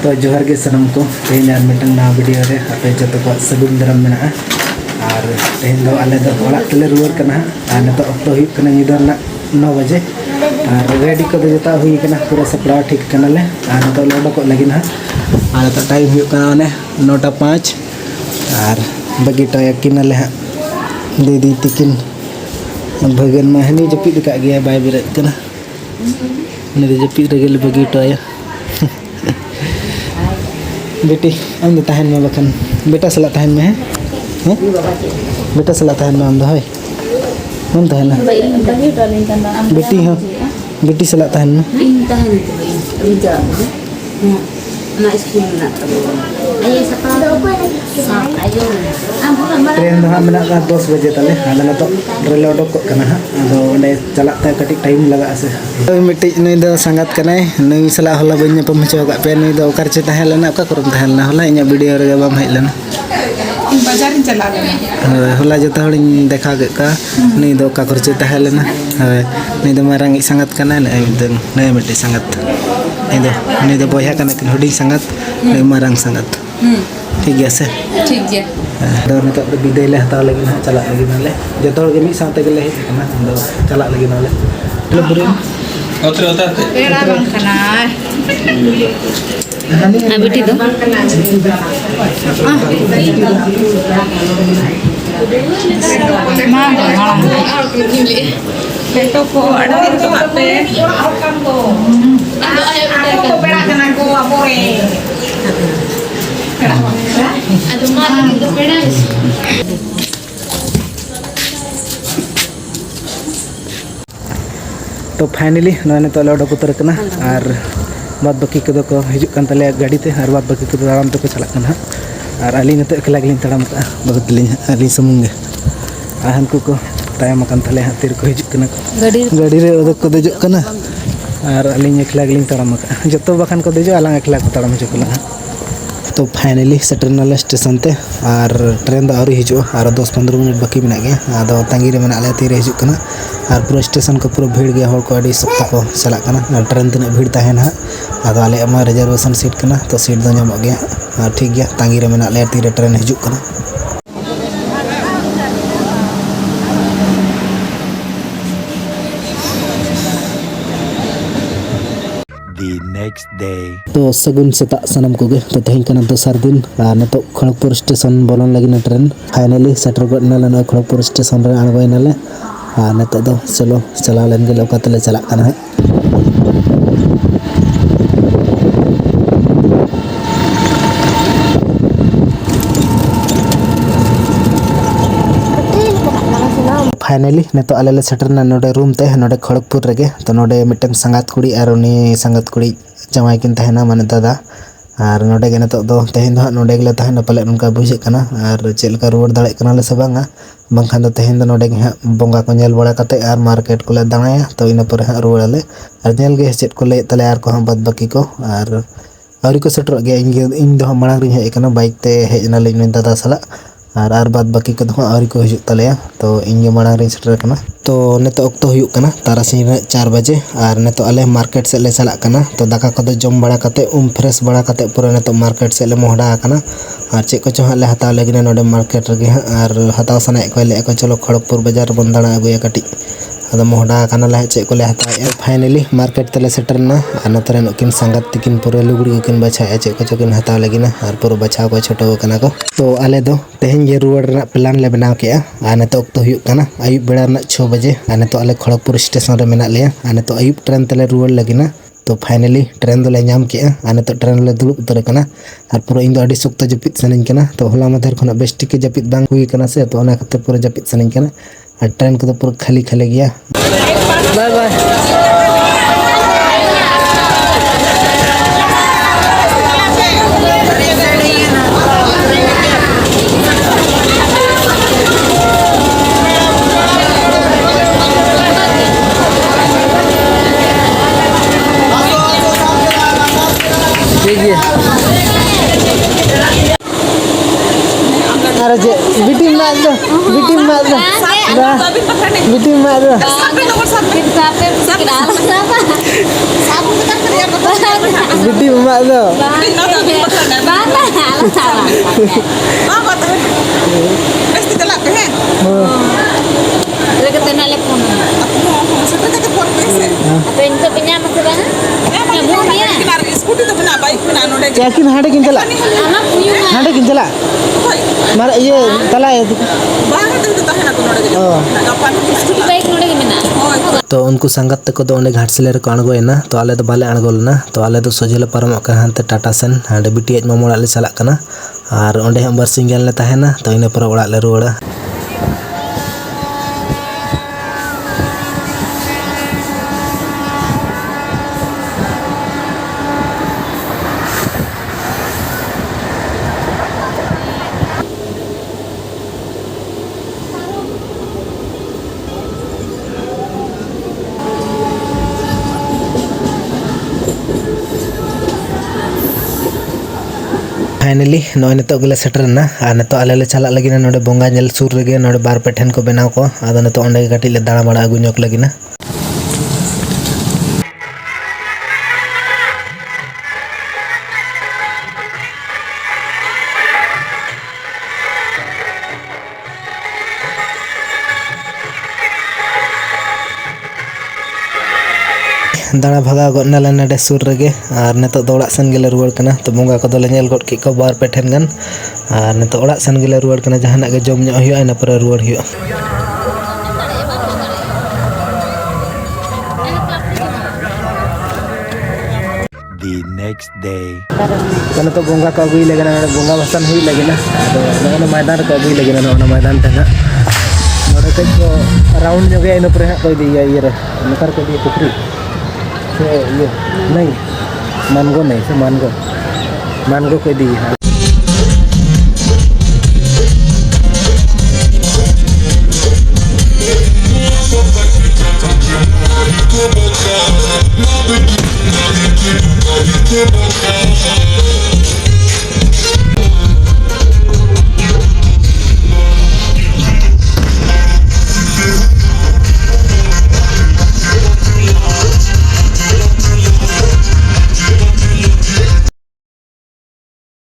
तो जोहर के सनम को तेज मिटन ना वीडियो रे आपे जो को सगुन दरम मेना और तेज दो आले दो ओड़ा तले रुवर कना और नतो अक्तो हुई कना निदर ना 9 बजे और रेडी को जोता हुई कना पूरा सपड़ा ठीक कना ले और नतो लोडो को लगी ना और नतो टाइम हुई कना ने 9:05 और बगी तो यकिन ले दीदी तिकिन भगन महनी जपी दिखा गया बाय बिरत कना ने जपी रेगल बगी तो या बेटी हम तो तहन में बखन बेटा सला तहन में है बेटा सला तहन में हम दहय हम तहन बेटी हो बेटी सला तहन में ट्रेन दो मेना 10 बजे तले आदा तो रेल उडोक कना आदो ने चलाते कटी टाइम लगा से मिट्टी नई दो संगत कनाय नई सला होला बन्य पमचो का पे नई दो ओकर चे तहे लेना ओका करम तहे लेना होला इnya वीडियो रे बाम हेज लेना बाजार इन चला लेना होला जता हड़ देखा के का नई दो ओका कर चे तहे लेना नई दो मारंग संगत कना ने नई मिट्टी संगत नई दो बोया कना कि हुडी संगत नई मारंग संगत ठीक है से ठीक है दो नितो विदाय ले हताव लगी ना चला लगी नाले जतो हड़ के मी साथे के ले हेज कना दो चला लगी नाले चलो बुरे होता पेड़ा बन खाना बेटी दो मां बेटो को अड़ा दिन तो आते को पेड़ा खाना को अपोरे तो फाइनली नोने तो लौट उतर कना और बाद बाकी को को हिजुक कान तले गाड़ी ते और बाद बाकी को ताराम तो चला कना और अली नते एकला गलिन ताराम का बहुत लिन अली समुंगे आहन को तायम कान तले हातिर को हिजुक कना गाड़ी रे ओदक को देजो कना और अली एकला गलिन ताराम का जतो बखान को देजो अलांग एकला को ताराम हिजुक कना तो फाइनली सेटर नाले स्टेशन ते और ट्रेन दा आरी हिजो और 10-15 मिनट बाकी मेना गया आदो तांगी रे मेना ले तीरे हिजुक कना और पूरा स्टेशन को पूरा भीड़ गया हर को अड़ी सप्ताह को चला कना और ट्रेन तना भीड़ ताहेन हा आदो आले अमा रिजर्वेशन सीट कना तो सीट दो नाम गया और ठीक गया तांगी रे मेना ले तीरे ट्रेन हिजुक कना next day तो सगुन सेता सनम को गे तो तेहन कना दोसर दिन नतो खड़गपुर स्टेशन बोलन लगी ट्रेन फाइनली सेटर गना न खड़गपुर स्टेशन रे अणगोयना ले नतो दो चलो चला लेन गे लोका तले चला कना है फाइनली नतो आले सेटर ना नोडे रूम ते नोडे खड़गपुर रेगे तो नोडे मिटन संगात कुड़ी और उनी संगात कुड़ी जमाई किन तहना माने दादा और नोडे गे नतो दो तेहन दो नोडे गेले तहना पले उनका बुझे कना और चेलका रुवर दाड़े कना ले सबंगा बंखान दो तेहन दो नोडे गे बोंगा को नेल बड़ा कते और मार्केट को ले दांगाया तो इन पर रुवर ले और नेल गे चेत को ले तले और को बाद बाकी को और आरी को सेटर गे इन दो मांग रि हे कना बाइक ते हेजना ले दादा सला और बाद बाकी को दो आरी को हिजुक तले तो इन मांग रि सेटर कना तो नेतो अक्तो हुयुक कना तारासिन 4 बजे और नेतो आले मार्केट से ले चला कना तो दाका को जम बड़ा कते फ्रेश बड़ा कते पूरा नेतो मार्केट से ले मोहडा कना और चे को चोहा ले हताव लगे नोडे मार्केट रे और हताव सना को ले को चलो खड़गपुर बाजार बन दाणा अगुया कटी अद मोहडा कना ले चे को ले हताव फाइनली मार्केट तले सेटर ना और नतरे नकिन संगत तिकिन पूरा लुगड़ी किन बछा चे को चकिन हताव लगे ना और पूरा बछा को छोटो कना को तो आले दो तेहन जे रुवर रे प्लान ले बनाव के आ नेतो अक्तो हुयुक कना आयुब बेड़ा 6 बजे आ नेतो आले खड़गपुर स्टेशन रे मेना लिया आ नेतो आयुब ट्रेन तले रुवर लगी ना तो फाइनली ट्रेन दो ले नाम के आ नेतो ट्रेन ले दुलुप उतर कना और पूरा इन दो अडी सुक्ता जपित सनिन कना तो होला मधर खना बेस्टिक के जपित बांग हुई कना से तो ओना खते पूरा जपित सनिन कना और ट्रेन को तो पूरा खाली खाली गया बाय बाय अरे जे बिटिन ना दो Bitin mak tu. Dah. Bitin mak tu. Bitin mak tu. Yakin hade kin chala. Hade kin chala. Mar iya tala ya. Oh. तो उनको संगत तक तो उन्हें घाटसिले रे अणगोयना तो आले तो बाले अणगोलना तो आले तो सोजेले पारमक का हानते टाटा सेन हांडे बिटियाज मामोड़ा ले चलाक कना और ओंडे हम बारसिंगेल ले तहेना तो इने पर ओड़ा ले रुवाड़ा फाइनली नॉय नितो गले सेटरना और नितो आले ले चला लगिना नोडे बोंगा नेल सुर रेगे नोडे बार पे ठेन को बनाव को आदो नितो ओंडे काटी ले दाड़ा बाड़ा अगु ñok लगिना दाड़ा भगा गना ले नडे सुर रेगे और नितो दौड़ा सन गेले रुवाड़ कना तो बोंगा को दोले नेल गड के को बार पे ठेन गन और नितो ओड़ा सन गेले रुवाड़ कना जहाना के जम ñok हुआ इना पर रुवाड़ हुआ The next day. Karena to bonga ka agui lagana na bonga basan hui lagina ado na मैदान ka agui lagina na मैदान tana nore kai ko round joge ino pre ko di ya ira nakar ko di putri se ye nahi mango ko di Keep on